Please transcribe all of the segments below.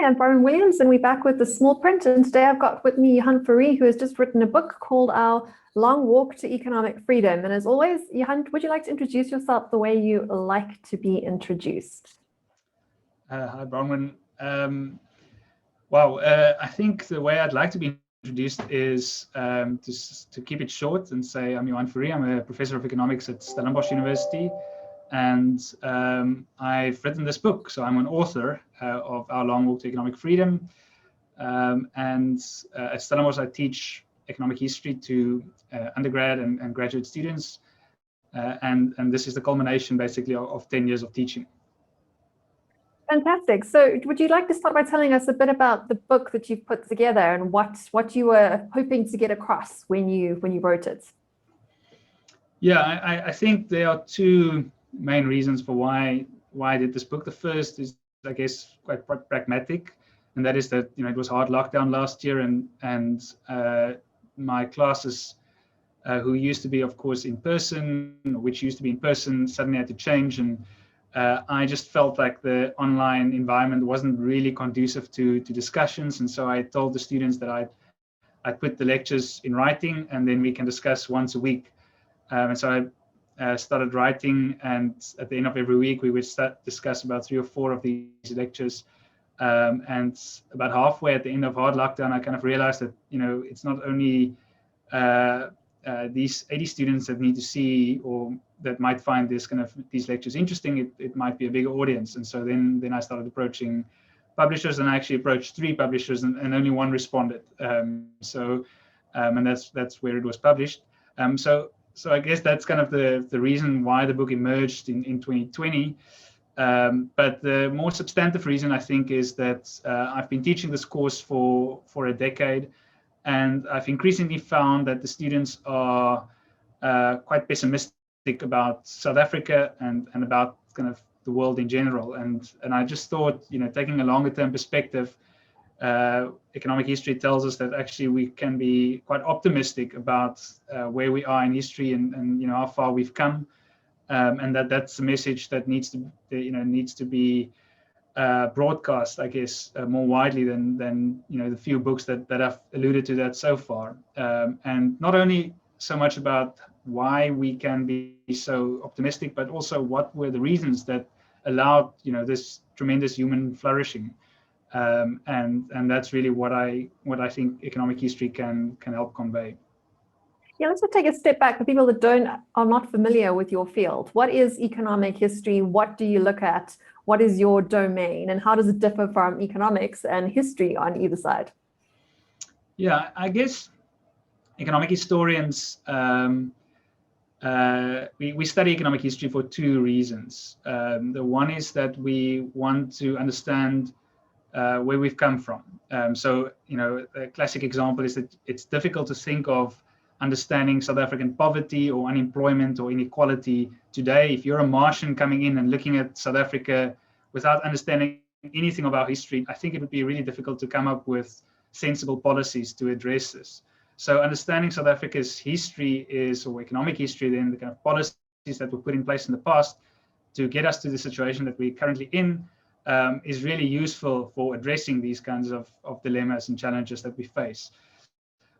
I'm Bronwyn Williams, and we're back with the small print. And today I've got with me Johan Fourie, who has just written a book called Our Long Walk to Economic Freedom. And as always, Johan, would you like to introduce yourself the way you like to be introduced? Hi, Bronwyn. I think the way I'd like to be introduced is to keep it short and say I'm Johan Fourie. I'm a professor of economics at Stellenbosch University. And I've written this book, so I'm an author of Our Long Walk to Economic Freedom. At Stellenbosch, I teach economic history to undergrad and graduate students. And this is the culmination, basically, of 10 years of teaching. Fantastic. So would you like to start by telling us a bit about the book that you've put together and what you were hoping to get across when you wrote it? Yeah, I think there are two main reasons for why I did this book. The first is, I guess, quite pragmatic, and that is that it was hard lockdown last year, and my classes, who used to be, of course, in person, which used to be in person, suddenly had to change, and I just felt like the online environment wasn't really conducive to discussions, and so I told the students that I'd put the lectures in writing, and then we can discuss once a week. And so I started writing, and at the end of every week we would discuss about 3 or 4 of these lectures. And about halfway at the end of hard lockdown, I kind of realized that it's not only these 80 students that need to see or that might find these lectures interesting. It might be a bigger audience. And so then I started approaching publishers, and I actually approached 3 publishers, and only 1 responded. And that's where it was published. So I guess that's kind of the reason why the book emerged in 2020. But the more substantive reason, I think, is that I've been teaching this course for a decade, and I've increasingly found that the students are quite pessimistic about South Africa and about kind of the world in general. And I just thought, taking a longer term perspective, economic history tells us that actually we can be quite optimistic about where we are in history and how far we've come, and that's a message that needs to be broadcast, I guess, more widely than the few books that have alluded to that so far, and not only so much about why we can be so optimistic, but also what were the reasons that allowed this tremendous human flourishing. And that's really what I think economic history can help convey. Yeah, let's just take a step back for people that are not familiar with your field. What is economic history? What do you look at? What is your domain? And how does it differ from economics and history on either side? Yeah, I guess economic historians, we study economic history for 2 reasons. The one is that we want to understand where we've come from. So, a classic example is that it's difficult to think of understanding South African poverty or unemployment or inequality today. If you're a Martian coming in and looking at South Africa without understanding anything of our history, I think it would be really difficult to come up with sensible policies to address this. So understanding South Africa's history or economic history, then the kind of policies that were put in place in the past to get us to the situation that we're currently in, is really useful for addressing these kinds of dilemmas and challenges that we face.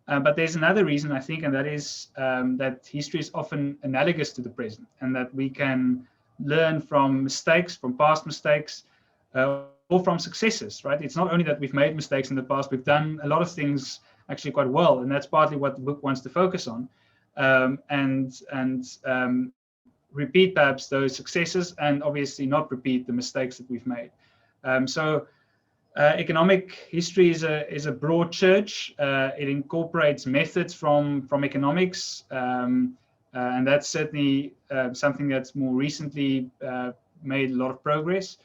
But there's another reason, I think, and that is that history is often analogous to the present, and that we can learn from mistakes, from past mistakes, or from successes, right? It's not only that we've made mistakes in the past, we've done a lot of things actually quite well, and that's partly what the book wants to focus on, and repeat perhaps those successes, and obviously not repeat the mistakes that we've made. Economic history is a broad church. It incorporates methods from economics, and that's certainly something that's more recently made a lot of progress.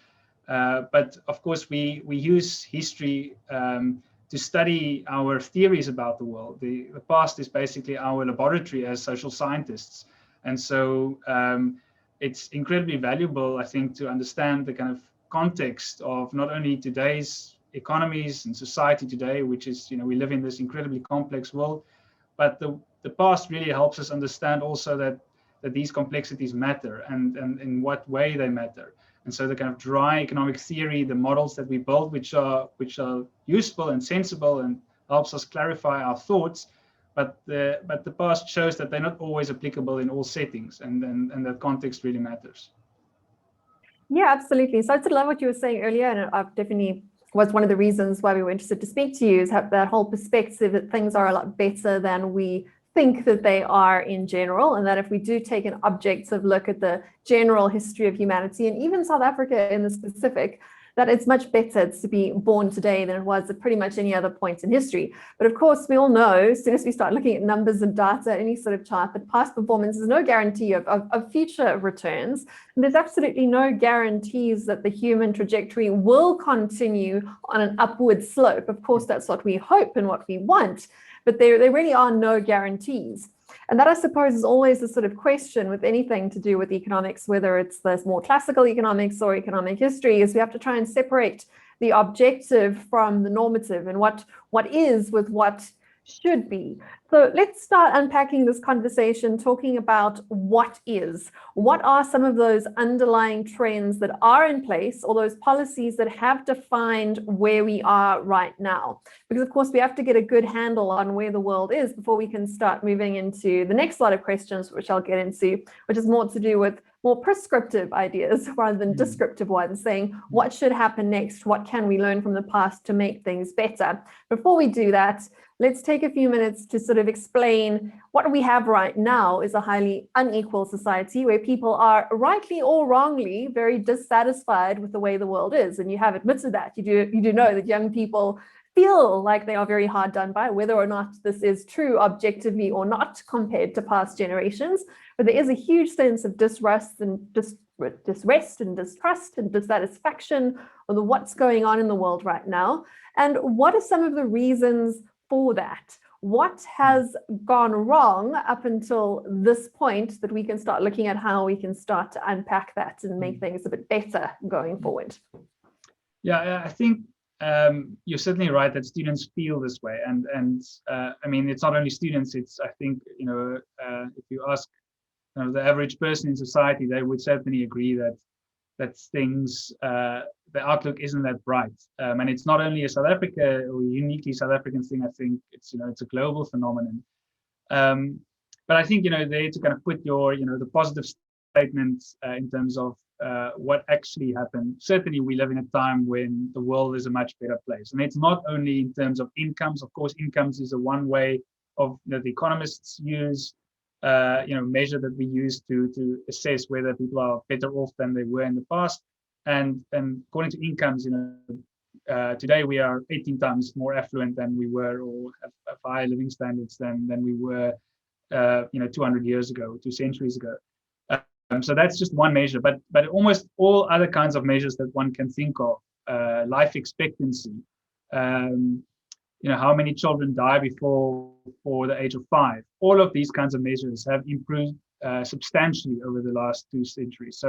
But of course, we use history to study our theories about the world. The past is basically our laboratory as social scientists. And so it's incredibly valuable, I think, to understand the kind of context of not only today's economies and society today, which is, we live in this incredibly complex world, but the past really helps us understand also that these complexities matter and in what way they matter. And so the kind of dry economic theory, the models that we build, which are useful and sensible and helps us clarify our thoughts, but the past shows that they're not always applicable in all settings, and that context really matters. Yeah, absolutely. So I did love what you were saying earlier, and I've definitely was one of the reasons why we were interested to speak to you, is have that whole perspective that things are a lot better than we think that they are in general, and that if we do take an objective look at the general history of humanity, and even South Africa in the specific, that it's much better to be born today than it was at pretty much any other point in history. But of course, we all know, as soon as we start looking at numbers and data, any sort of chart, that past performance is no guarantee of future returns. And there's absolutely no guarantees that the human trajectory will continue on an upward slope. Of course, that's what we hope and what we want, but there really are no guarantees. And that, I suppose, is always the sort of question with anything to do with economics, whether it's the more classical economics or economic history, is we have to try and separate the objective from the normative, and what is with what should be. So let's start unpacking this conversation, talking about what is. What are some of those underlying trends that are in place, or those policies that have defined where we are right now? Because of course we have to get a good handle on where the world is before we can start moving into the next lot of questions, which I'll get into, which is more to do with more prescriptive ideas rather than descriptive ones, saying what should happen next, what can we learn from the past to make things better. Before we do that, let's take a few minutes to sort of explain what we have right now is a highly unequal society where people are, rightly or wrongly, very dissatisfied with the way the world is. And you have admitted that. You do know that young people feel like they are very hard done by, whether or not this is true objectively or not compared to past generations. But there is a huge sense of disrest and distrust and dissatisfaction with what's going on in the world right now. And what are some of the reasons for that? What has gone wrong up until this point that we can start looking at how we can start to unpack that and make things a bit better going forward? Yeah, I think you're certainly right that students feel this way, and I mean, it's not only students. It's, I think, if you ask the average person in society, they would certainly agree that things, the outlook isn't that bright, and it's not only a South Africa or uniquely South African thing. I think it's it's a global phenomenon. But I think there to kind of put your the positive statement in terms of what actually happened. Certainly, we live in a time when the world is a much better place, and it's not only in terms of incomes. Of course, incomes is a one way of that the economists use, measure that we use to assess whether people are better off than they were in the past. And according to incomes, today we are 18 times more affluent than we were, or have higher living standards than we were, 200 years ago, 2 centuries ago. So that's just one measure, but almost all other kinds of measures that one can think of, life expectancy, how many children die before the age of 5. All of these kinds of measures have improved substantially over the last 2 centuries.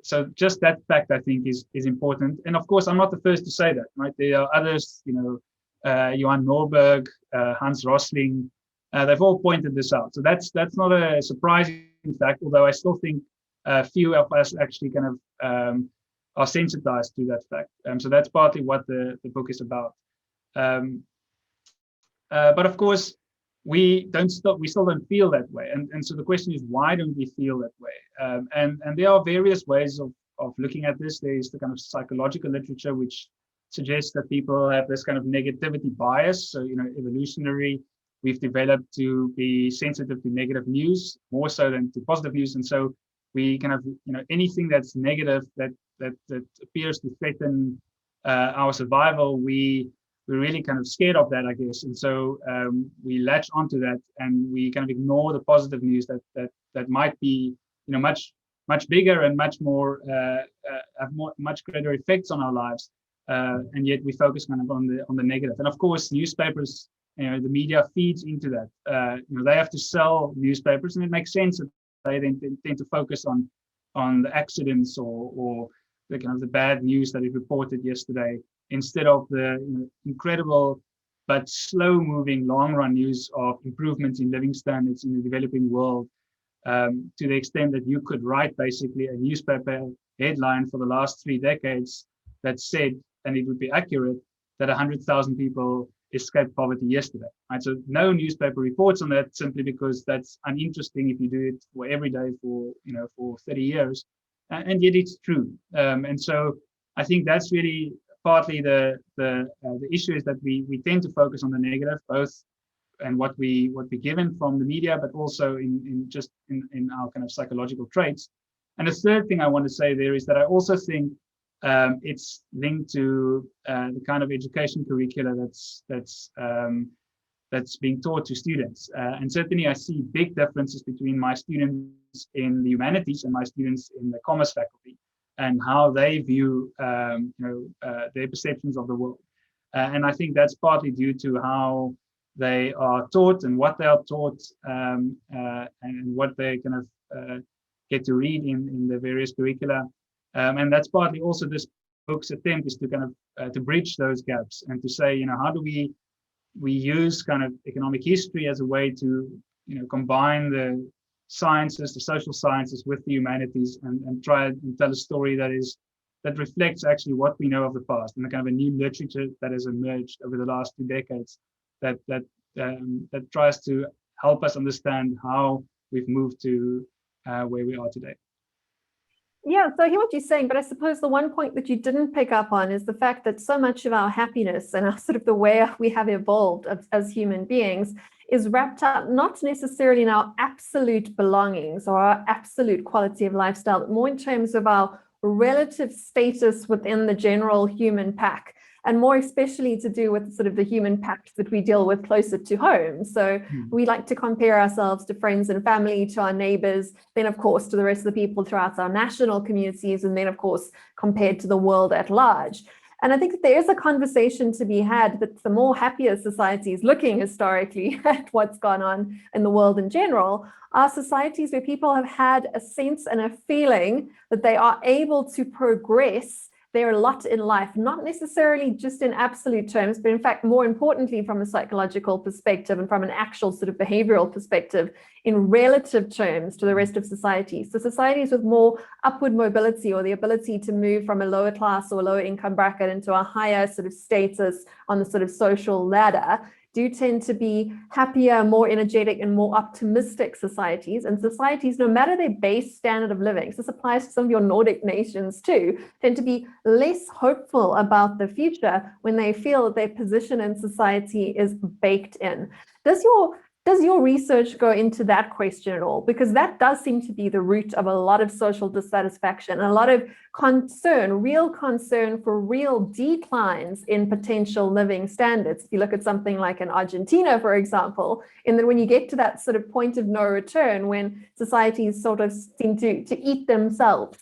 So just that fact, I think, is important. And of course, I'm not the first to say that, right? There are others, Johan Norberg, Hans Rosling, they've all pointed this out. So that's not a surprising fact, although I still think few of us actually kind of are sensitized to that fact. So that's partly what the book is about. But of course, we still don't feel that way. And so the question is, why don't we feel that way? And there are various ways of looking at this. There is the kind of psychological literature which suggests that people have this kind of negativity bias. So, evolutionary, we've developed to be sensitive to negative news more so than to positive news. And so we kind of, anything that's negative that appears to threaten our survival, we're really kind of scared of that, I guess. And so we latch onto that, and we kind of ignore the positive news that might be, much bigger and much more have much greater effects on our lives. And yet we focus kind of on the negative. And of course, newspapers, the media feeds into that. They have to sell newspapers, and it makes sense that they then tend to focus on the accidents or the kind of the bad news that is reported yesterday, instead of the incredible but slow-moving long-run news of improvements in living standards in the developing world, to the extent that you could write basically a newspaper headline for the last 3 decades that said, and it would be accurate, that 100,000 people escaped poverty yesterday. Right? So no newspaper reports on that, simply because that's uninteresting if you do it for every day for 30 years, and yet it's true. And so I think that's really partly the issue, is that we tend to focus on the negative, both and what we given from the media, but also in our kind of psychological traits. And the third thing I want to say there is that I also think it's linked to the kind of education curricula that's being taught to students. And certainly I see big differences between my students in the humanities and my students in the commerce faculty, and how they view their perceptions of the world. And I think that's partly due to how they are taught and what they are taught, and what they kind of get to read in the various curricula. And that's partly also this book's attempt is to kind of to bridge those gaps and to say, how do we use kind of economic history as a way to combine the sciences, the social sciences, with the humanities, and try and tell a story that reflects actually what we know of the past, and the kind of a new literature that has emerged over the last 2 decades that tries to help us understand how we've moved to where we are today. Yeah, so I hear what you're saying, but I suppose the one point that you didn't pick up on is the fact that so much of our happiness and our sort of the way we have evolved as human beings is wrapped up not necessarily in our absolute belongings or our absolute quality of lifestyle, but more in terms of our relative status within the general human pack, and more especially to do with sort of the human pack that we deal with closer to home. So we like to compare ourselves to friends and family, to our neighbors, then of course to the rest of the people throughout our national communities, and then of course compared to the world at large. And I think that there is a conversation to be had that the more happier societies, looking historically at what's gone on in the world in general, are societies where people have had a sense and a feeling that they are able to progress their lot in life, not necessarily just in absolute terms, but in fact, more importantly, from a psychological perspective and from an actual sort of behavioral perspective, in relative terms to the rest of society. So societies with more upward mobility, or the ability to move from a lower class or lower income bracket into a higher sort of status on the sort of social ladder, do tend to be happier, more energetic, and more optimistic societies. And societies, no matter their base standard of living, so this applies to some of your Nordic nations too, tend to be less hopeful about the future when they feel that their position in society is baked in. Does your research go into that question at all? Because that does seem to be the root of a lot of social dissatisfaction, and a lot of concern, real concern for real declines in potential living standards. If you look at something like in Argentina, for example, and then when you get to that sort of point of no return, when societies sort of seem to eat themselves,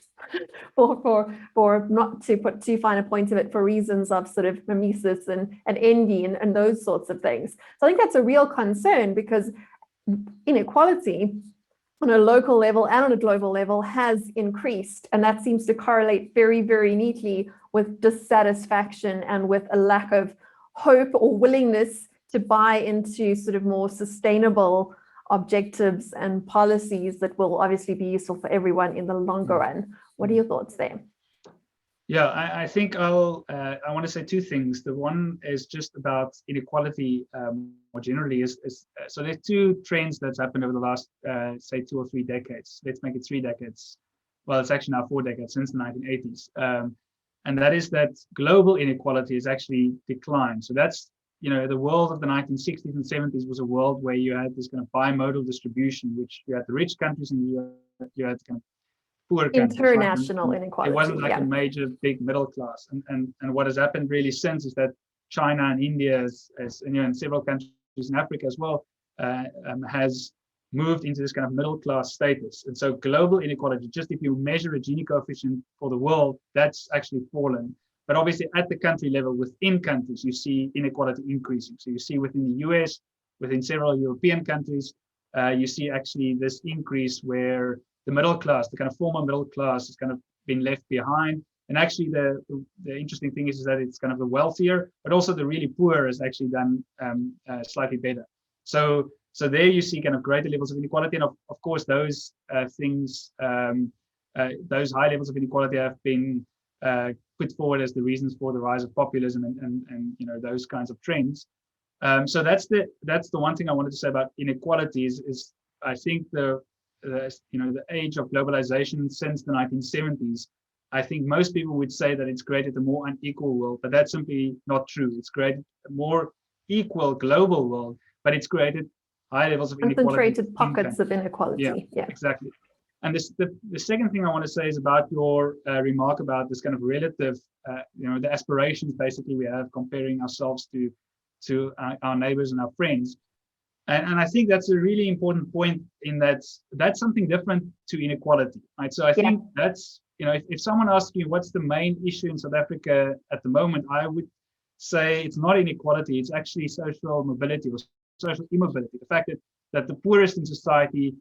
for not to put too fine a point of it, for reasons of sort of mimesis and envy and those sorts of things. So I think that's a real concern, because inequality on a local level and on a global level has increased, and that seems to correlate very, very neatly with dissatisfaction and with a lack of hope or willingness to buy into sort of more sustainable objectives and policies that will obviously be useful for everyone in the longer run. What are your thoughts there? Yeah, I think I want to say 2 things. The one is just about inequality more generally. So there's 2 trends that's happened over the last, say, 2 or 3 decades. Let's make it 3 decades. Well, it's actually now 4 decades, since the 1980s. And that is that global inequality has actually declined. So that's, the world of the 1960s and 70s was a world where you had this kind of bimodal distribution, which you had the rich countries and you had kind of poor countries. International inequality. It wasn't like a major big middle class. And what has happened really since is that China and India, and several countries in Africa as well, has moved into this kind of middle class status. And so global inequality, just if you measure a Gini coefficient for the world, that's actually fallen. But obviously at the country level, within countries, you see inequality increasing. So you see within the US, within several European countries, you see actually this increase where the middle class, the kind of former middle class, has kind of been left behind. And actually the interesting thing is that it's kind of the wealthier, but also the really poor has actually done slightly better. So So there you see kind of greater levels of inequality, and of course those things, those high levels of inequality have been put forward as the reasons for the rise of populism and those kinds of trends. So that's the one thing I wanted to say about inequalities is I think the age of globalization since the 1970s, I think most people would say that it's created a more unequal world, but that's simply not true. It's created a more equal global world, but it's created high levels of inequality. Concentrated pockets of inequality. Yeah, exactly. And the second thing I want to say is about your remark about this kind of relative, the aspirations basically we have comparing ourselves to our neighbors and our friends. And I think that's a really important point in that's something different to inequality, right? So I think that's, if someone asks you what's the main issue in South Africa at the moment, I would say it's not inequality, it's actually social mobility or social immobility. The fact that the poorest in society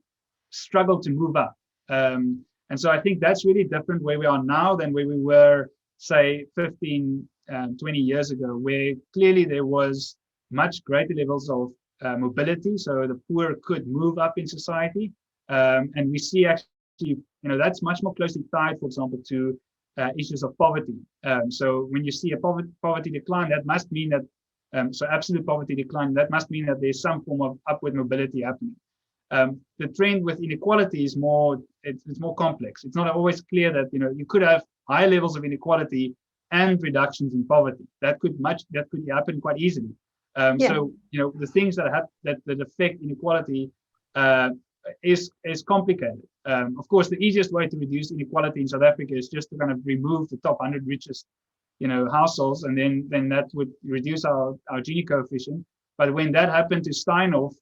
struggle to move up. And so I think that's really different where we are now than where we were, say, 15, 20 years ago, where clearly there was much greater levels of mobility. So the poor could move up in society. And we see actually, that's much more closely tied, for example, to issues of poverty. So when you see a poverty decline, that must mean that, so absolute poverty decline, that must mean that there's some form of upward mobility happening. The trend with inequality is it's more complex. It's not always clear that you could have high levels of inequality and reductions in poverty. That could happen quite easily. So the things that affect inequality is complicated. Of course, the easiest way to reduce inequality in South Africa is just to kind of remove the top 100 richest households, and then that would reduce our Gini coefficient. But when that happened to Steinhoff,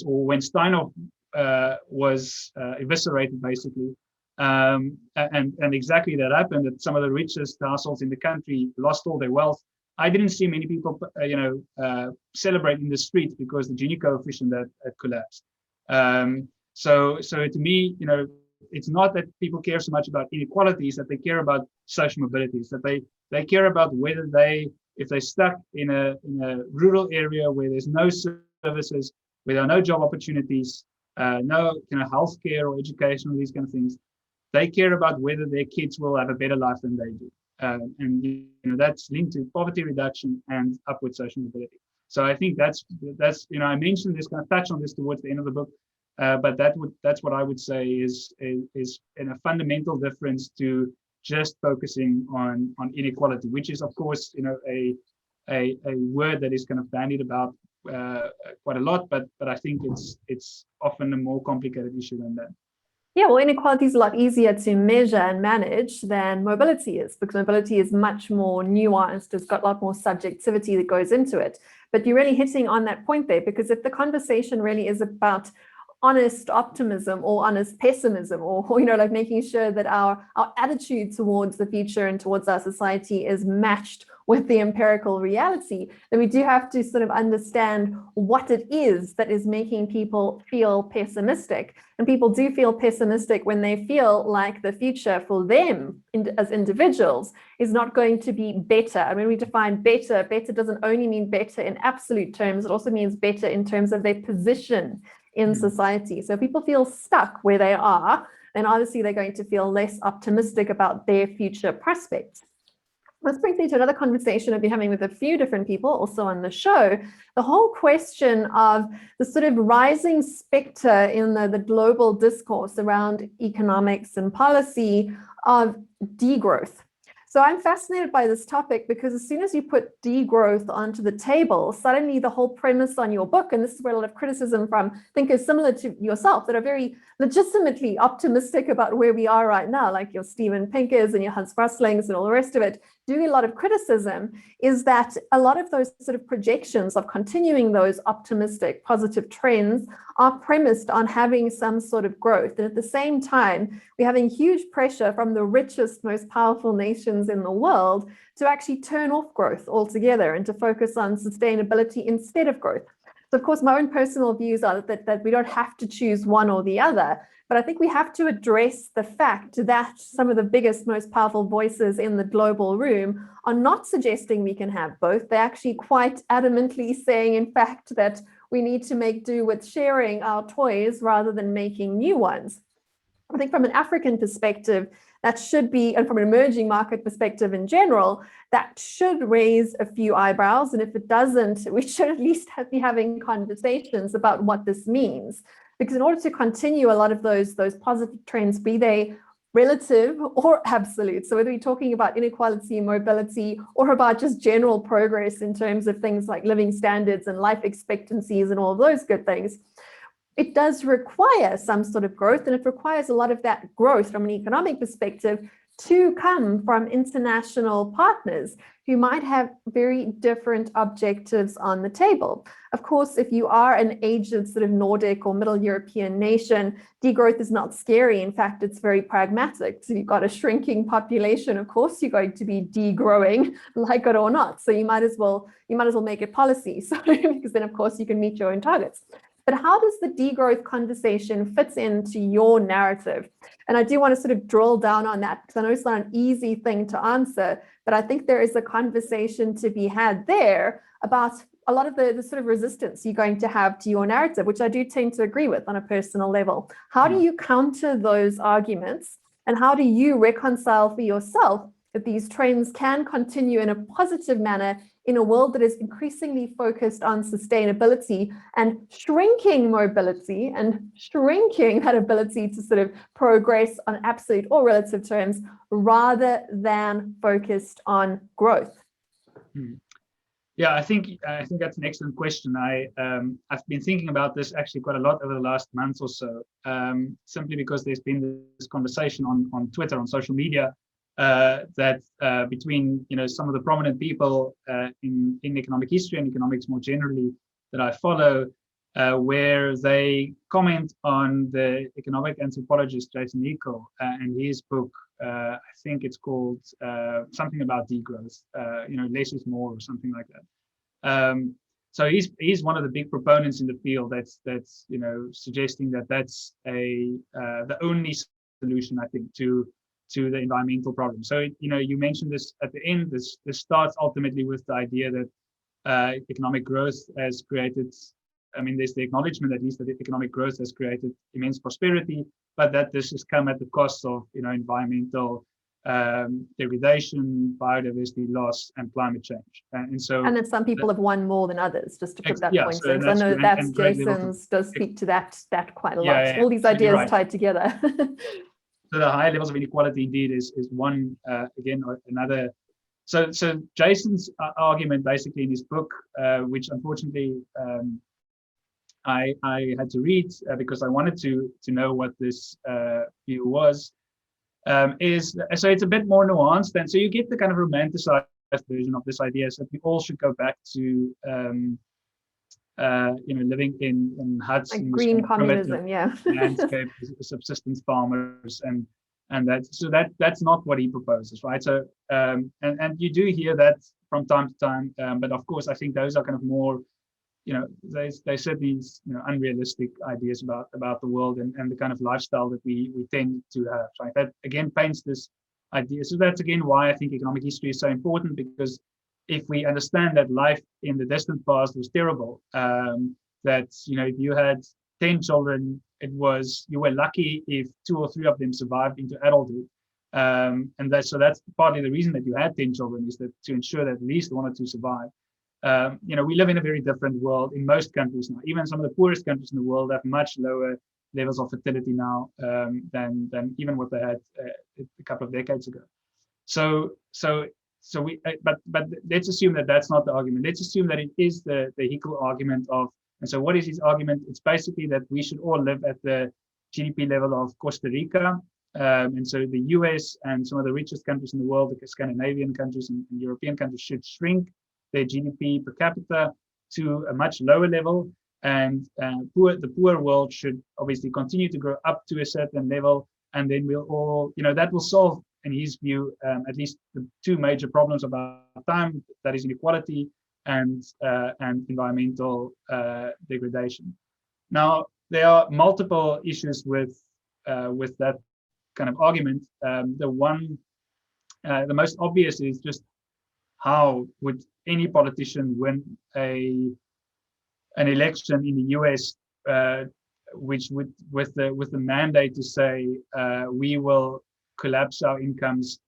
or when Steinhoff was eviscerated, basically, and exactly that happened, that some of the richest households in the country lost all their wealth. I didn't see many people, celebrate in the streets because the Gini coefficient had collapsed. So to me, it's not that people care so much about inequalities, that they care about social mobilities, that they care about whether if they're stuck in a rural area where there's no services, where there are no job opportunities, no healthcare or education or these kind of things, they care about whether their kids will have a better life than they do. And that's linked to poverty reduction and upward social mobility. So I think that's I mentioned this, kind of touch on this towards the end of the book, but that's what I would say is a fundamental difference to just focusing on inequality, which is of course a word that is kind of bandied about quite a lot, but I think it's often a more complicated issue than that. Yeah, well, inequality is a lot easier to measure and manage than mobility is, because mobility is much more nuanced. It's got a lot more subjectivity that goes into it. But you're really hitting on that point there, because if the conversation really is about honest optimism or honest pessimism, or like making sure that our attitude towards the future and towards our society is matched with the empirical reality, then we do have to sort of understand what it is that is making people feel pessimistic. And people do feel pessimistic when they feel like the future for them as individuals is not going to be better. And when we define better doesn't only mean better in absolute terms, it also means better in terms of their position in society. So if people feel stuck where they are, then obviously they're going to feel less optimistic about their future prospects. This brings me to another conversation I've been having with a few different people also on the show, the whole question of the sort of rising specter in the global discourse around economics and policy of degrowth. So I'm fascinated by this topic because as soon as you put degrowth onto the table, suddenly the whole premise on your book, and this is where a lot of criticism from thinkers similar to yourself that are very legitimately optimistic about where we are right now, like your Steven Pinkers and your Hans Roslings and all the rest of it, doing a lot of criticism, is that a lot of those sort of projections of continuing those optimistic, positive trends are premised on having some sort of growth. And at the same time, we're having huge pressure from the richest, most powerful nations in the world to actually turn off growth altogether and to focus on sustainability instead of growth. So of course, my own personal views are that we don't have to choose one or the other, but I think we have to address the fact that some of the biggest, most powerful voices in the global room are not suggesting we can have both. They're actually quite adamantly saying, in fact, that we need to make do with sharing our toys rather than making new ones. I think from an African perspective, that should be, and from an emerging market perspective in general, that should raise a few eyebrows. And if it doesn't, we should at least be having conversations about what this means. Because in order to continue a lot of those positive trends, be they relative or absolute, so whether we're talking about inequality, mobility, or about just general progress in terms of things like living standards and life expectancies and all of those good things, it does require some sort of growth, and it requires a lot of that growth from an economic perspective to come from international partners who might have very different objectives on the table. Of course, if you are an aged sort of Nordic or Middle European nation, degrowth is not scary. In fact, it's very pragmatic. So you've got a shrinking population, of course, you're going to be degrowing, like it or not. So you might as well make it policy. So because then, of course, you can meet your own targets. But how does the degrowth conversation fit into your narrative? And I do want to sort of drill down on that, because I know it's not an easy thing to answer, but I think there is a conversation to be had there about a lot of the sort of resistance you're going to have to your narrative, which I do tend to agree with on a personal level. How do you counter those arguments, and how do you reconcile for yourself that these trends can continue in a positive manner in a world that is increasingly focused on sustainability and shrinking mobility and shrinking that ability to sort of progress on absolute or relative terms rather than focused on growth? Yeah, I think that's an excellent question. I've been thinking about this actually quite a lot over the last month or so, simply because there's been this conversation on Twitter, on social media, that between some of the prominent people in economic history and economics more generally that I follow, where they comment on the economic anthropologist Jason Hickel and his book. I think it's called something about degrowth. Less is more or something like that. So he's one of the big proponents in the field that's suggesting that that's the only solution, I think, to the environmental problem. So you mentioned this at the end. This starts ultimately with the idea that economic growth has created. I mean, there's the acknowledgement at least that economic growth has created immense prosperity, but that this has come at the cost of environmental degradation, biodiversity loss, and climate change. And that some people have won more than others, just to put that point so in. I know that's Jason's does speak to that quite a lot. All these ideas tied together. So the high levels of inequality indeed is one, again, another. So Jason's argument basically in his book, which unfortunately I had to read because I wanted to know what this view was, is so it's a bit more nuanced. And so you get the kind of romanticized version of this idea, so that we all should go back to living in huts, like green communism, landscape, subsistence farmers, and that's not what he proposes, right? So and you do hear that from time to time, but of course I think those are kind of more, they set these unrealistic ideas about the world and the kind of lifestyle that we tend to have, right? That again paints this idea. So that's again why I think economic history is so important, because if we understand that life in the distant past was terrible, that if you had 10 children, you were lucky if 2 or 3 of them survived into adulthood, and that's partly the reason that you had 10 children, is that to ensure that at least 1 or 2 survive. We live in a very different world in most countries now. Even some of the poorest countries in the world have much lower levels of fertility now than even what they had a couple of decades ago. But let's assume that that's not the argument. Let's assume that it is the Hickel argument of, and so what is his argument? It's basically that we should all live at the GDP level of Costa Rica. And so the US and some of the richest countries in the world, the Scandinavian countries and European countries, should shrink their GDP per capita to a much lower level. And the poor world should obviously continue to grow up to a certain level. And then we'll all, that will solve, in his view, at least the 2 major problems of our time, that is inequality and environmental degradation. Now, there are multiple issues with that kind of argument. The most obvious is just how would any politician win a an election in the US, which would with the mandate to say we will collapse our incomes,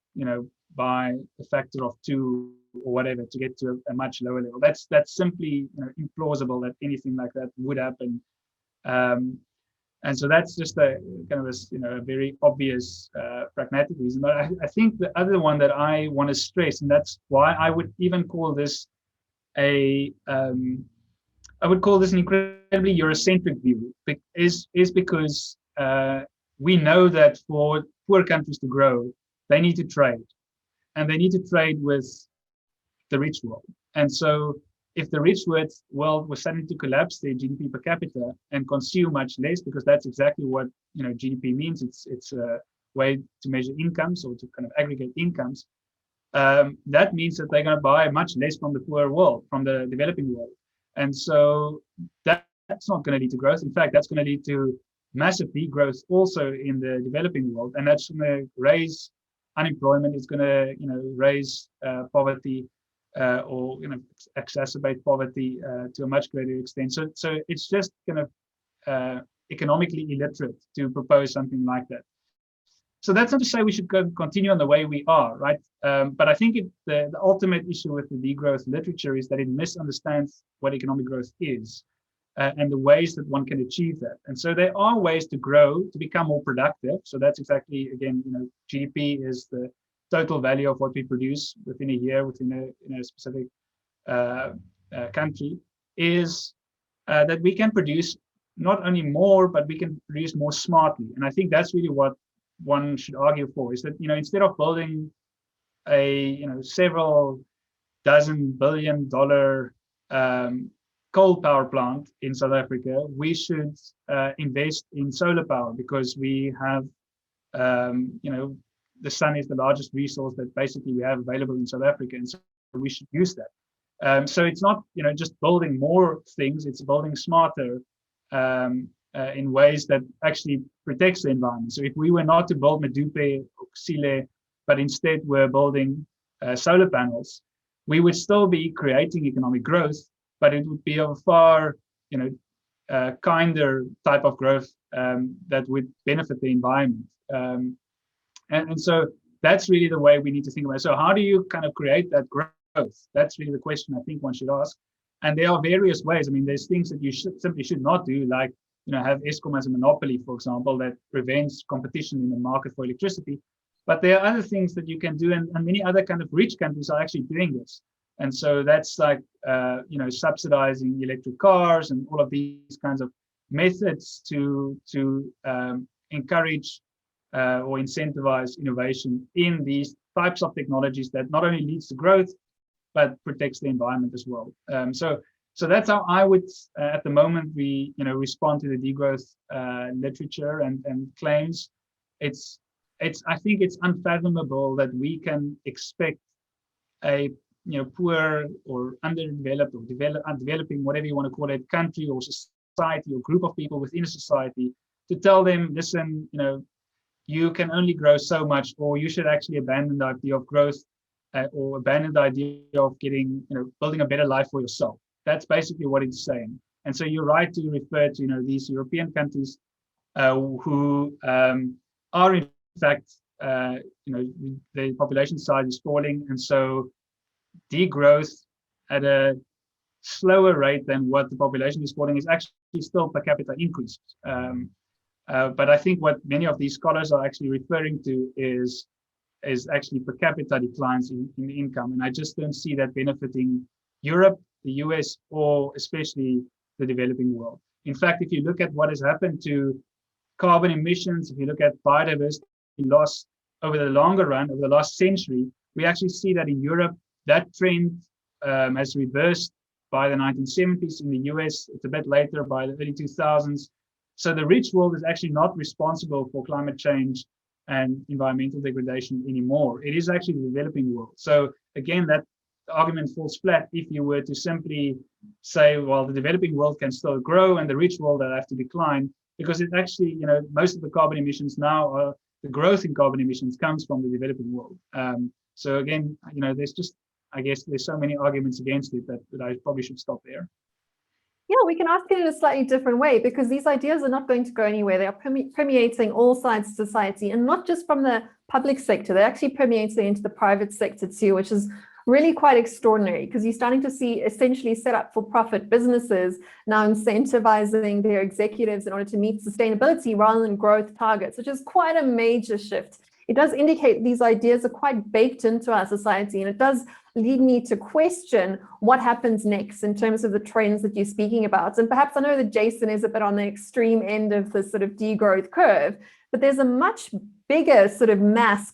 by a factor of 2 or whatever to get to a much lower level. That's simply implausible that anything like that would happen. And so that's just a kind of a very obvious pragmatic reason. But I think the other one that I want to stress, and that's why I would even call this an incredibly Eurocentric view, is because we know that for poor countries to grow, they need to trade, and they need to trade with the rich world. And so if the rich world was starting to collapse their GDP per capita and consume much less, because that's exactly what GDP means. It's a way to measure incomes or to kind of aggregate incomes. That means that they're going to buy much less from the poor world, from the developing world. And so that's not going to lead to growth. In fact, that's going to lead to massive degrowth also in the developing world, and that's going to raise unemployment. It's going to raise poverty. Or exacerbate poverty to a much greater extent. So it's just kind of economically illiterate to propose something like that. So that's not to say we should continue on the way we are, right? But I think the ultimate issue with the degrowth literature is that it misunderstands what economic growth is and the ways that one can achieve that. And so there are ways to grow, to become more productive. So that's exactly, again, GDP is the total value of what we produce within a year, within a specific country, is that we can produce not only more, but we can produce more smartly. And I think that's really what one should argue for, is that instead of building a several dozen $billion coal power plant in South Africa, we should invest in solar power, because we have the sun is the largest resource that basically we have available in South Africa, and so we should use that. So it's not just building more things; it's building smarter in ways that actually protects the environment. So if we were not to build Medupe or Kusile, but instead we're building solar panels, we would still be creating economic growth, but it would be of a far kinder type of growth that would benefit the environment. And so that's really the way we need to think about it. So how do you kind of create that growth? That's really the question I think one should ask. And there are various ways. I mean, there's things that you simply should not do, like have Eskom as a monopoly, for example, that prevents competition in the market for electricity. But there are other things that you can do, and many other kind of rich countries are actually doing this. And so that's like subsidizing electric cars and all of these kinds of methods to encourage or incentivize innovation in these types of technologies that not only leads to growth, but protects the environment as well. So that's how I would, at the moment, we respond to the degrowth literature and claims. I think it's unfathomable that we can expect a poor or underdeveloped or developing, whatever you want to call it, country or society or group of people within a society, to tell them, listen, you can only grow so much, or you should actually abandon the idea of growth, or abandon the idea of getting, building a better life for yourself. That's basically what it's saying. And so you're right to refer to, these European countries who are in fact, the population size is falling, and so degrowth at a slower rate than what the population is falling is actually still per capita increase. But I think what many of these scholars are actually referring to is actually per capita declines in income. And I just don't see that benefiting Europe, the US, or especially the developing world. In fact, if you look at what has happened to carbon emissions, if you look at biodiversity loss over the longer run, over the last century, we actually see that in Europe, that trend has reversed by the 1970s. In the US, it's a bit later, by the early 2000s. So the rich world is actually not responsible for climate change and environmental degradation anymore. It is actually the developing world. So again, that argument falls flat if you were to simply say, well, the developing world can still grow and the rich world will have to decline, because it actually, most of the carbon emissions now are, the growth in carbon emissions comes from the developing world. So again, there's just, I guess there's so many arguments against it that I probably should stop there. Yeah, we can ask it in a slightly different way, because these ideas are not going to go anywhere. They are permeating all sides of society, and not just from the public sector. They're actually permeating into the private sector too, which is really quite extraordinary, because you're starting to see essentially set up for profit businesses now incentivizing their executives in order to meet sustainability rather than growth targets, which is quite a major shift. It does indicate these ideas are quite baked into our society, and it does lead me to question what happens next in terms of the trends that you're speaking about. And perhaps I know that Jason is a bit on the extreme end of the sort of degrowth curve, but there's a much bigger sort of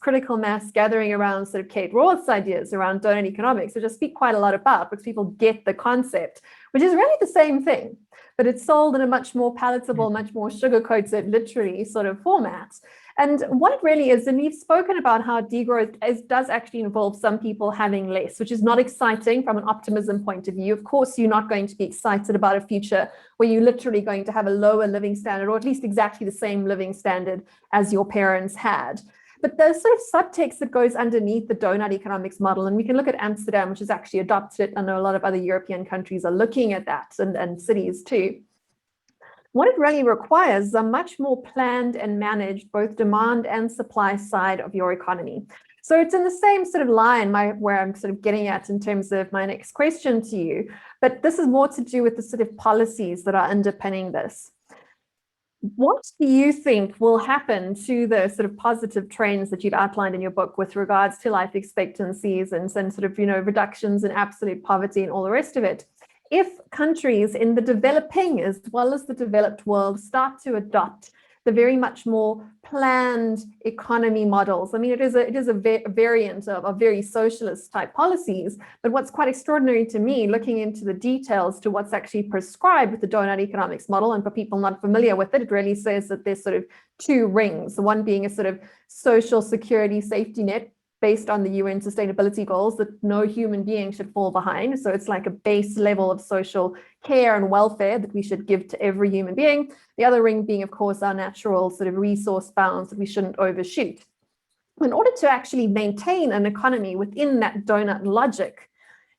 critical mass gathering around sort of Kate Raworth's ideas around donut economics, which I speak quite a lot about because people get the concept, which is really the same thing, but it's sold in a much more palatable, much more sugar-coated, literally sort of format. And what it really is, and we've spoken about how degrowth does actually involve some people having less, which is not exciting from an optimism point of view. Of course, you're not going to be excited about a future where you're literally going to have a lower living standard, or at least exactly the same living standard as your parents had. But there's sort of subtext that goes underneath the donut economics model. And we can look at Amsterdam, which has actually adopted it. I know a lot of other European countries are looking at that, and cities too. What it really requires is a much more planned and managed both demand and supply side of your economy. So it's in the same sort of line where I'm sort of getting at in terms of my next question to you, but this is more to do with the sort of policies that are underpinning this. What do you think will happen to the sort of positive trends that you've outlined in your book with regards to life expectancies and sort of, reductions in absolute poverty and all the rest of it, if countries in the developing as well as the developed world start to adopt the very much more planned economy models? I mean, it is a variant of very socialist type policies, but what's quite extraordinary to me, looking into the details to what's actually prescribed with the donut economics model, and for people not familiar with it, it really says that there's sort of two rings, the one being a sort of social security safety net based on the UN sustainability goals that no human being should fall behind. So it's like a base level of social care and welfare that we should give to every human being. The other ring being, of course, our natural sort of resource bounds that we shouldn't overshoot. In order to actually maintain an economy within that donut logic,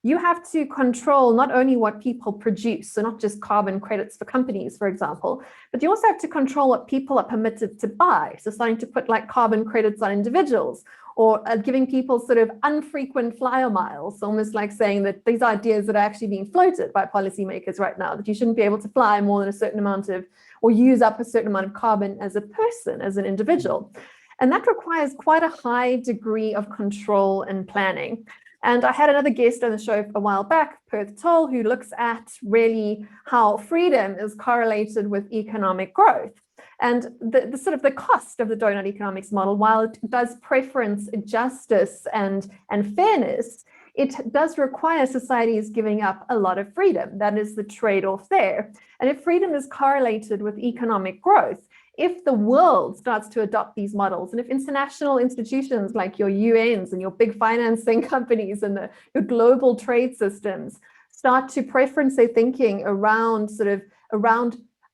you have to control not only what people produce, so not just carbon credits for companies, for example, but you also have to control what people are permitted to buy. So starting to put like carbon credits on individuals, or giving people sort of unfrequent flyer miles, almost like saying that these ideas that are actually being floated by policymakers right now, that you shouldn't be able to fly more than a certain amount of, or use up a certain amount of carbon as a person, as an individual. And that requires quite a high degree of control and planning. And I had another guest on the show a while back, Perth Toll, who looks at really how freedom is correlated with economic growth. And the sort of the cost of the donut economics model, while it does preference justice and fairness, it does require societies giving up a lot of freedom. That is the trade-off there. And if freedom is correlated with economic growth, if the world starts to adopt these models, and if international institutions like your UNs and your big financing companies and your global trade systems start to preference their thinking around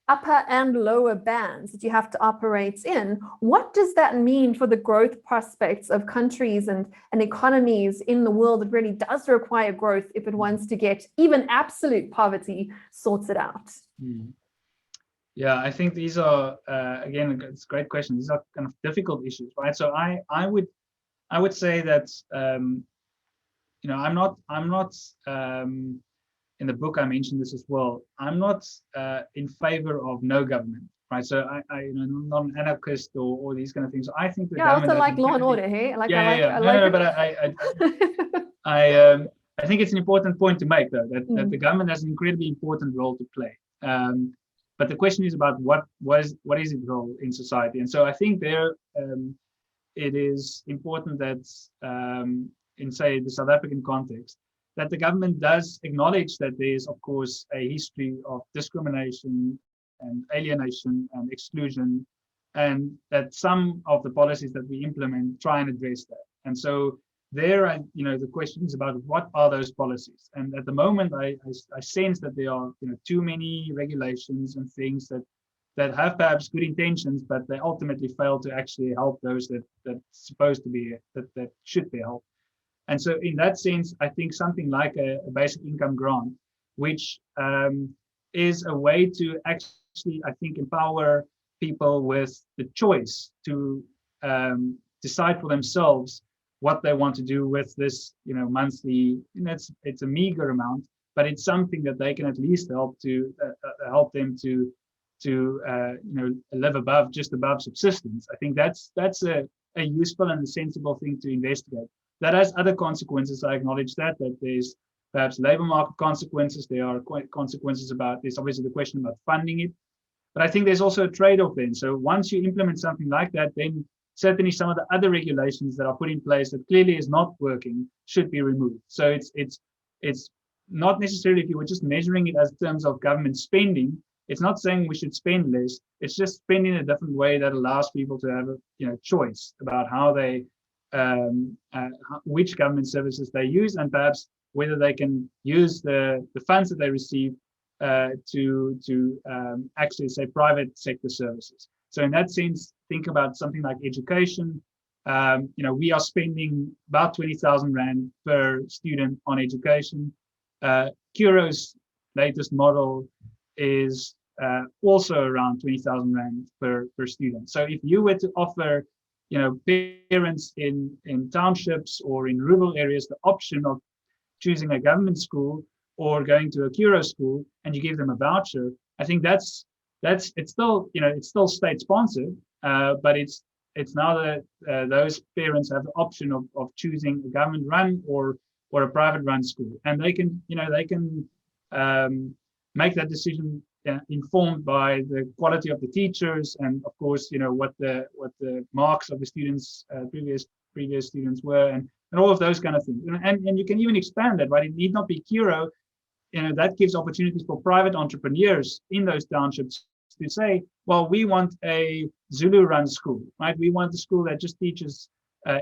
upper and lower bands that you have to operate in, what does that mean for the growth prospects of countries and economies in the world that really does require growth if it wants to get even absolute poverty sorted out? Yeah, I think these are again, it's a great question. These are kind of difficult issues, right? So I would say that I'm not in the book I mentioned this as well. I'm not in favor of no government, right? So I'm not an anarchist or these kind of things. I think the government. I also like law and order, hey? But I think it's an important point to make, though, that the government has an incredibly important role to play. But the question is about what is its role in society, and so I think there it is important that in, say, the South African context, that the government does acknowledge that there is, of course, a history of discrimination and alienation and exclusion, and that some of the policies that we implement try and address that. And so there, the question is about what are those policies. And at the moment, I sense that there are too many regulations and things that have perhaps good intentions, but they ultimately fail to actually help those that's supposed to be that should be helped. And so in that sense, I think something like a basic income grant, which is a way to actually, I think, empower people with the choice to decide for themselves what they want to do with this, monthly. It's a meager amount, but it's something that they can at least help them to live just above subsistence. I think that's a useful and a sensible thing to investigate. That has other consequences. I acknowledge that there's perhaps labor market consequences. There are consequences there's obviously the question about funding it, but I think there's also a trade-off then. So once you implement something like that, then certainly some of the other regulations that are put in place that clearly is not working should be removed. So it's not necessarily, if you were just measuring it as terms of government spending, it's not saying we should spend less. It's just spending in a different way that allows people to have a choice about how they which government services they use, and perhaps whether they can use the funds that they receive to access, say, private sector services. So in that sense, think about something like education. We are spending about 20,000 Rand per student on education. Curo's latest model is also around 20,000 Rand per student. So if you were to offer, parents in townships or in rural areas the option of choosing a government school or going to a Curo school, and you give them a voucher, I think it's still state sponsored, but it's now that those parents have the option of choosing a government run or a private run school, and they can make that decision informed by the quality of the teachers, and of course what the marks of the students, previous students were, and all of those kind of things, and you can even expand that, right? It need not be Curo. That gives opportunities for private entrepreneurs in those townships to say, well, we want a Zulu run school, right? We want a school that just teaches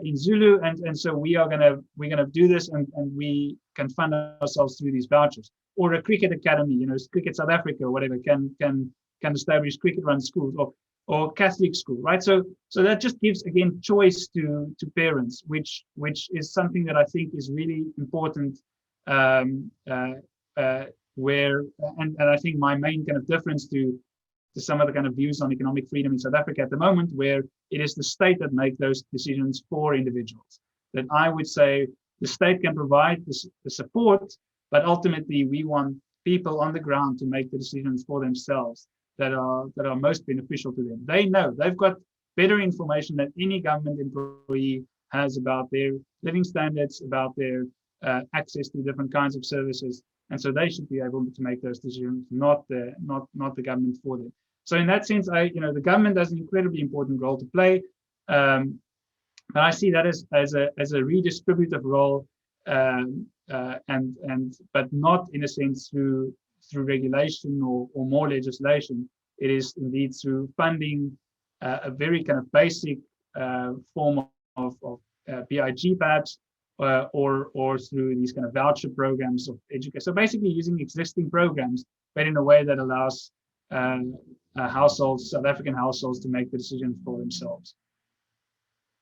in Zulu, and so we're gonna do this, and we can fund ourselves through these vouchers. Or a cricket academy, Cricket South Africa or whatever can establish cricket run schools, or Catholic school, right? So that just gives, again, choice to parents, which is something that I think is really important. Where I think my main kind of difference to some of the kind of views on economic freedom in South Africa at the moment, where it is the state that make those decisions for individuals, that I would say the state can provide the support, but ultimately we want people on the ground to make the decisions for themselves that are most beneficial to them. They know, they've got better information than any government employee has about their living standards, about their access to different kinds of services, and so they should be able to make those decisions, not the government for them. So in that sense, the government has an incredibly important role to play, and I see that as a redistributive role, but not in a sense through regulation or more legislation. It is indeed through funding, a very kind of basic form of BIG perhaps, or through these kind of voucher programs of education. So basically using existing programs, but in a way that allows South African households to make the decisions for themselves.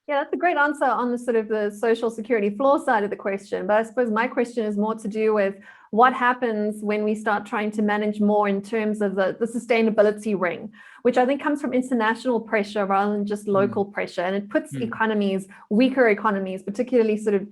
Yeah, that's a great answer on the sort of the social security floor side of the question. But I suppose my question is more to do with what happens when we start trying to manage more in terms of the sustainability ring, which I think comes from international pressure rather than just local pressure. And it puts economies, weaker economies, particularly sort of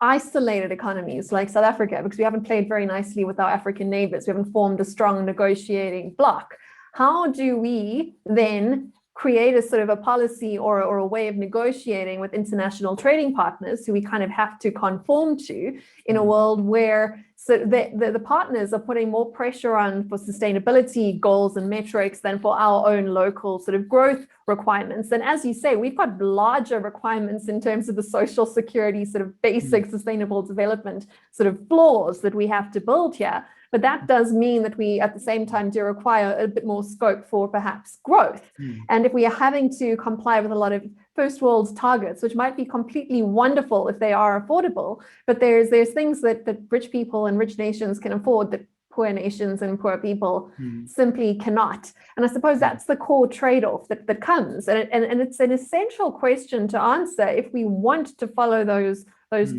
isolated economies like South Africa, because we haven't played very nicely with our African neighbors. We haven't formed a strong negotiating bloc. How do we then create a sort of a policy or a way of negotiating with international trading partners who we kind of have to conform to in a world where the partners are putting more pressure on for sustainability goals and metrics than for our own local sort of growth requirements? And as you say, we've got larger requirements in terms of the social security sort of basic sustainable development sort of floors that we have to build here. But that does mean that we, at the same time, do require a bit more scope for perhaps growth. And if we are having to comply with a lot of first world targets, which might be completely wonderful if they are affordable, but there's things that rich people and rich nations can afford that poor nations and poor people simply cannot. And I suppose that's the core trade-off that comes. And it's an essential question to answer if we want to follow those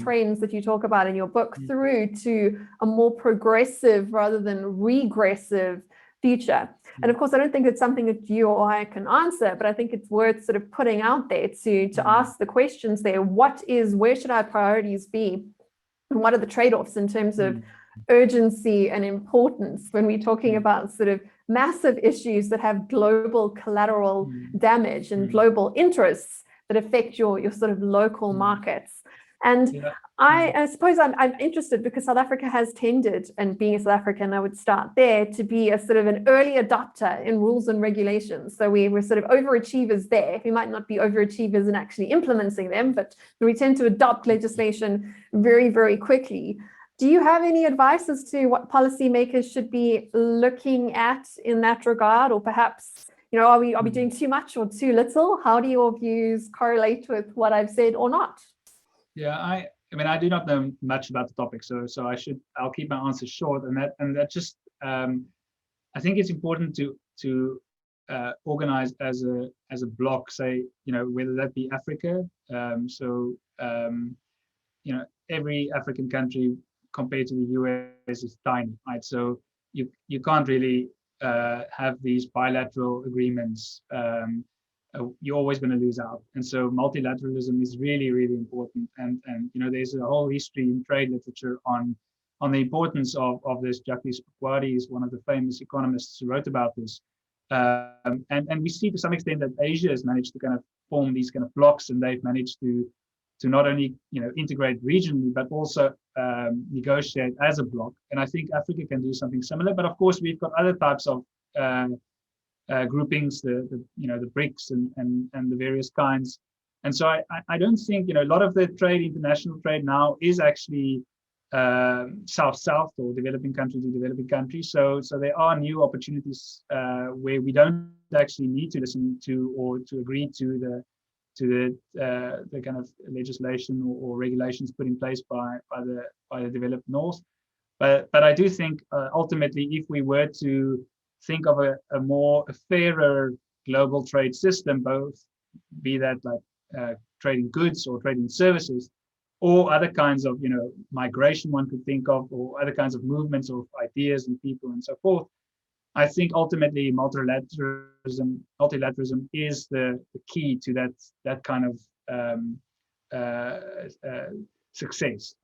trends that you talk about in your book through to a more progressive rather than regressive future? And of course, I don't think it's something that you or I can answer, but I think it's worth sort of putting out there to ask the questions there. Where should our priorities be? And what are the trade-offs in terms of urgency and importance when we're talking about sort of massive issues that have global collateral damage and global interests that affect your sort of local markets? And I suppose I'm interested because South Africa has tended, and being a South African, I would start there, to be a sort of an early adopter in rules and regulations. So we're sort of overachievers there. We might not be overachievers in actually implementing them, but we tend to adopt legislation very, very quickly. Do you have any advice as to what policymakers should be looking at in that regard? Or perhaps, are we doing too much or too little? How do your views correlate with what I've said or not? Yeah, I mean, I do not know much about the topic, so I'll keep my answer short. And that just I think it's important to organize as a block, say, whether that be Africa. Every African country compared to the US is tiny, right? So you can't really have these bilateral agreements. You're always going to lose out. And so multilateralism is really, really important. And there's a whole history in trade literature on the importance of this. Jacques Fourie is one of the famous economists who wrote about this. And we see to some extent that Asia has managed to kind of form these kind of blocks, and they've managed to not only integrate regionally, but also negotiate as a block. And I think Africa can do something similar. But of course, we've got other types of groupings, the BRICS and the various kinds. And so I don't think, a lot of the international trade now is actually south-south, or developing country to developing country. So there are new opportunities where we don't actually need to listen to or to agree to the kind of legislation or regulations put in place by the developed North. But I do think ultimately, if we were to think of a fairer global trade system, both be that like trading goods or trading services, or other kinds of migration one could think of, or other kinds of movements of ideas and people and so forth. I think ultimately multilateralism is the key to that kind of success.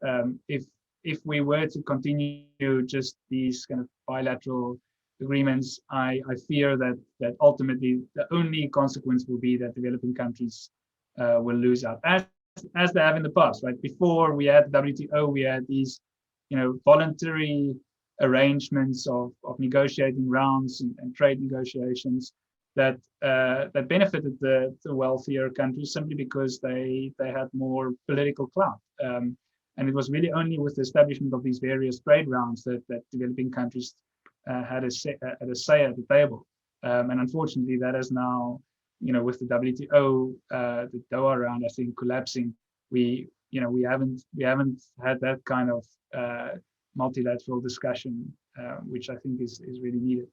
If we were to continue just these kind of bilateral agreements, I fear that ultimately the only consequence will be that developing countries will lose out, as they have in the past, right? Before we had the WTO, we had these voluntary arrangements of negotiating rounds and trade negotiations that benefited the wealthier countries simply because they had more political clout. And it was really only with the establishment of these various trade rounds that developing countries had a say at the table. And unfortunately, that is now, with the WTO, the Doha round, I think, collapsing, we haven't had that kind of multilateral discussion, which I think is really needed.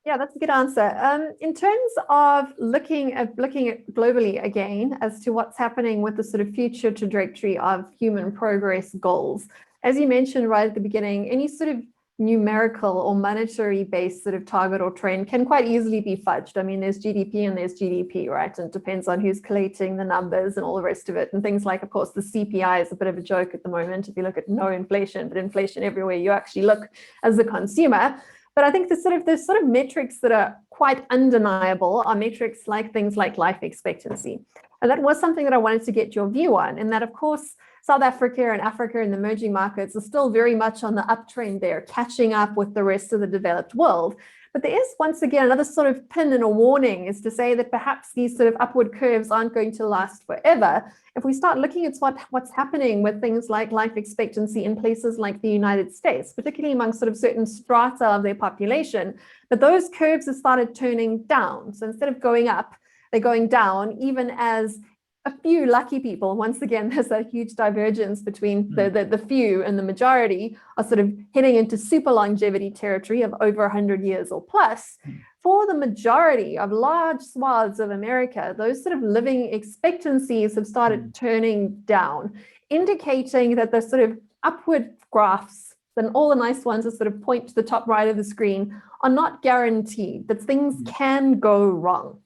Yeah, that's a good answer. In terms of looking at globally again as to what's happening with the sort of future trajectory of human progress goals, as you mentioned right at the beginning, any sort of numerical or monetary based sort of target or trend can quite easily be fudged. I mean, there's GDP and there's GDP, right? And it depends on who's collating the numbers and all the rest of it. And things like, of course, the CPI is a bit of a joke at the moment. If you look at no inflation, but inflation everywhere you actually look as a consumer. But I think there's sort of metrics that are quite undeniable are metrics like things like life expectancy. And that was something that I wanted to get your view on, in that, of course, South Africa and Africa and the emerging markets are still very much on the uptrend there, catching up with the rest of the developed world. But there is, once again, another sort of pin and a warning, is to say that perhaps these sort of upward curves aren't going to last forever. If we start looking at what's happening with things like life expectancy in places like the United States, particularly among sort of certain strata of their population, but those curves have started turning down. So instead of going up, they're going down, even as a few lucky people, once again, there's a huge divergence between the few and the majority, are sort of heading into super longevity territory of over 100 years or plus. For the majority of large swaths of America, those sort of living expectancies have started turning down, indicating that the sort of upward graphs then all the nice ones that sort of point to the top right of the screen are not guaranteed, that things can go wrong.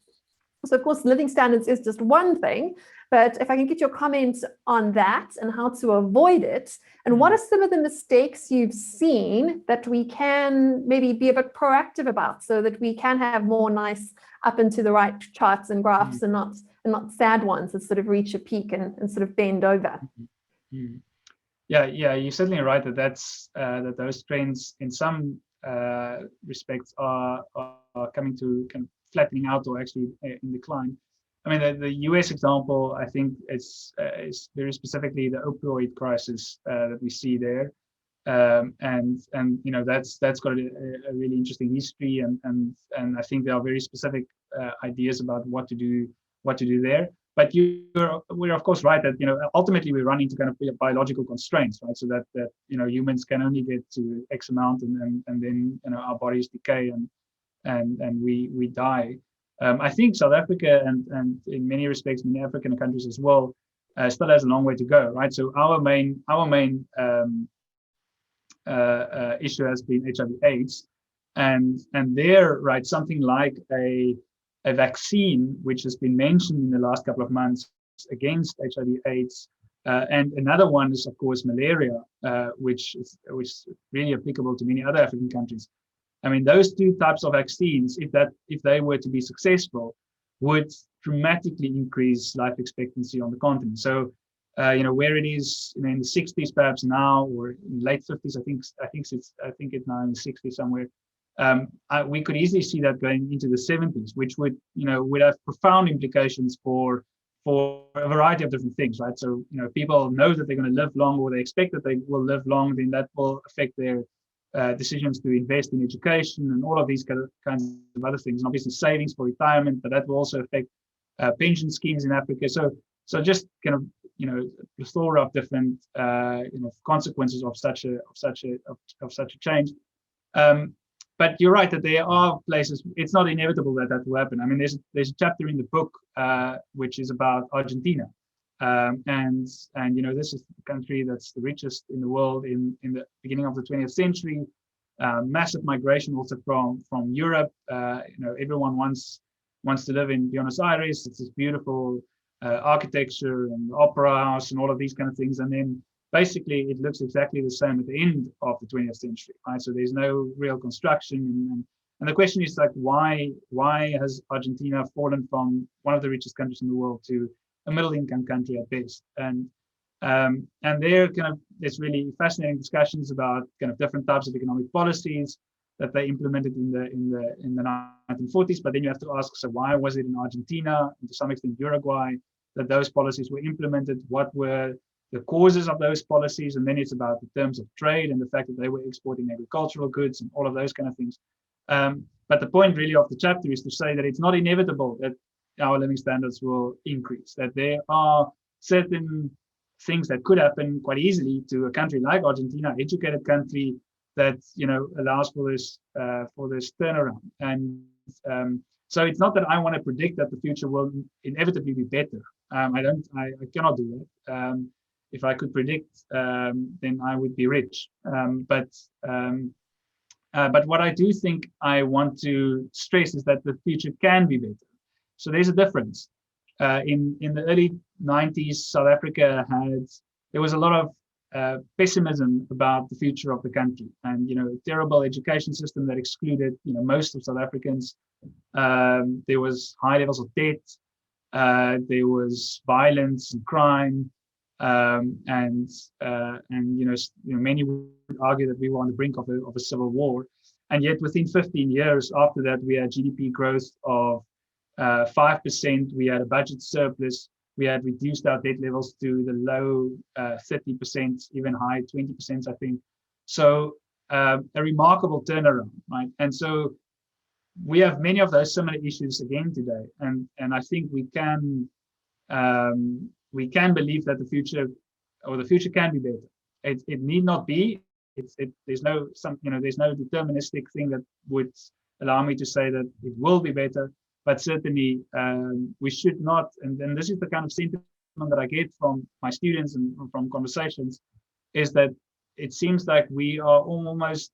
So of course, living standards is just one thing, but if I can get your comments on that and how to avoid it, and what are some of the mistakes you've seen that we can maybe be a bit proactive about so that we can have more nice up and to the right charts and graphs and not sad ones that sort of reach a peak and sort of bend over. Yeah, you're certainly right that those trends in some respects are coming to kind of flattening out or actually in decline. I mean, the US example, I think is very specifically the opioid crisis that we see there, and you know that's got a really interesting history, and I think there are very specific ideas about what to do there. But we're of course right that ultimately we run into kind of biological constraints, right? So that humans can only get to X amount, and then our bodies decay and we die. I think South Africa and in many respects many African countries as well still has a long way to go, right? So our main issue has been HIV/AIDS, and there, right, something like a vaccine which has been mentioned in the last couple of months against HIV/AIDS, and another one is of course malaria, which is really applicable to many other African countries. I mean, those two types of vaccines, if they were to be successful, would dramatically increase life expectancy on the continent. So, where it is in the 60s perhaps now, or in late 50s, I think it's now in the 60s somewhere. We could easily see that going into the 70s, which would have profound implications for a variety of different things, right? So, people know that they're going to live long, or they expect that they will live long, then that will affect their decisions to invest in education and all of these kinds of other things, and obviously savings for retirement, but that will also affect pension schemes in Africa. So just kind of a plethora of different consequences of such a change. But you're right that there are places. It's not inevitable that will happen. I mean, there's a chapter in the book which is about Argentina, and this is the country that's the richest in the world in the beginning of the 20th century. Massive migration also from Europe. Everyone wants to live in Buenos Aires. It's this beautiful architecture and opera house and all of these kind of things. And then basically it looks exactly the same at the end of the 20th century, right? So there's no real construction. And the question is like, why has Argentina fallen from one of the richest countries in the world to a middle-income country at best? And there there's really fascinating discussions about kind of different types of economic policies that they implemented in the 1940s. But then you have to ask, so why was it in Argentina and to some extent Uruguay that those policies were implemented? What were the causes of those policies? And then it's about the terms of trade and the fact that they were exporting agricultural goods and all of those kind of things. But the point really of the chapter is to say that it's not inevitable that our living standards will increase, that there are certain things that could happen quite easily to a country like Argentina, educated country that allows for this turnaround. And so it's not that I want to predict that the future will inevitably be better. I cannot do that. If I could predict, then I would be rich. But what I do think I want to stress is that the future can be better. So there's a difference. In the early 90s, South Africa there was a lot of pessimism about the future of the country, and terrible education system that excluded most of South Africans. There was high levels of debt. There was violence and crime, and many would argue that we were on the brink of a civil war. And yet, within 15 years after that, we had GDP growth of 5%. We had a budget surplus. We had reduced our debt levels to the low 30%, even high 20%, I think. So a remarkable turnaround, right? And so we have many of those similar issues again today, and I think we can believe that the future can be better. It need not be. There's no deterministic thing that would allow me to say that it will be better. But certainly, we should not, and this is the kind of sentiment that I get from my students and from conversations, is that it seems like we are almost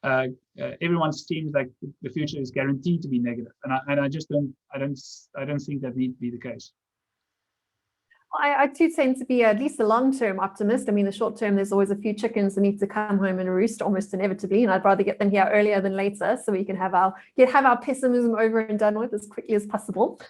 everyone seems like the future is guaranteed to be negative, and I just I don't think that need to be the case. I do tend to be at least a long-term optimist. I mean, the short term, there's always a few chickens that need to come home and roost almost inevitably, and I'd rather get them here earlier than later so we can have our pessimism over and done with as quickly as possible.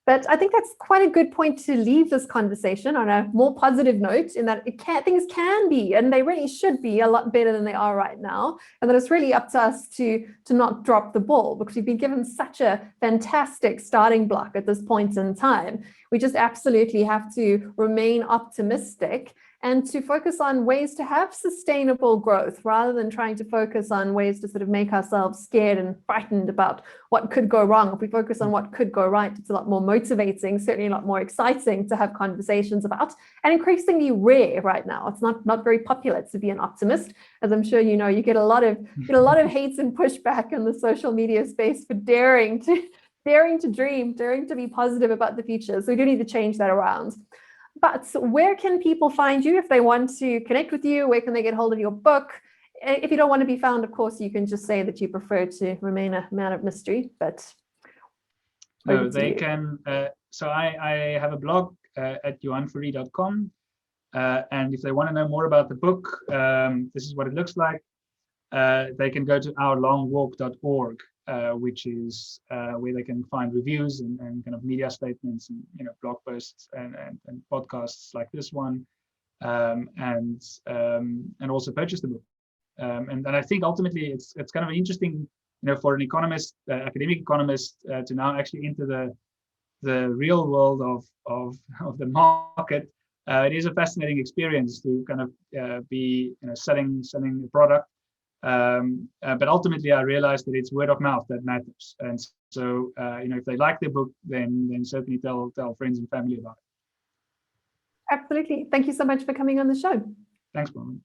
But I think that's quite a good point to leave this conversation on a more positive note, in that things can be, and they really should be, a lot better than they are right now, and that it's really up to us to not drop the ball, because we've been given such a fantastic starting block at this point in time. We just absolutely have to remain optimistic and to focus on ways to have sustainable growth, rather than trying to focus on ways to sort of make ourselves scared and frightened about what could go wrong. If we focus on what could go right, it's a lot more motivating, certainly a lot more exciting to have conversations about, and increasingly rare right now. It's not very popular to be an optimist, as I'm sure you know. You get a lot of hate and pushback in the social media space for daring to dream, daring to be positive about the future. So we do need to change that around. But where can people find you if they want to connect with you? Where can they get hold of your book? If you don't want to be found, of course, you can just say that you prefer to remain a man of mystery. But no, they can. So I have a blog at johanfourie.com, and if they want to know more about the book, this is what it looks like. They can go to ourlongwalk.org. Which is where they can find reviews and kind of media statements and blog posts and podcasts like this one, and also purchase the book. And I think ultimately it's kind of interesting, for an economist, academic economist, to now actually enter the real world of the market. It is a fascinating experience to kind of be selling a product. But ultimately, I realized that it's word of mouth that matters, and so if they like the book, then certainly tell friends and family about it. Absolutely. Thank you so much for coming on the show. Thanks, Bronwyn.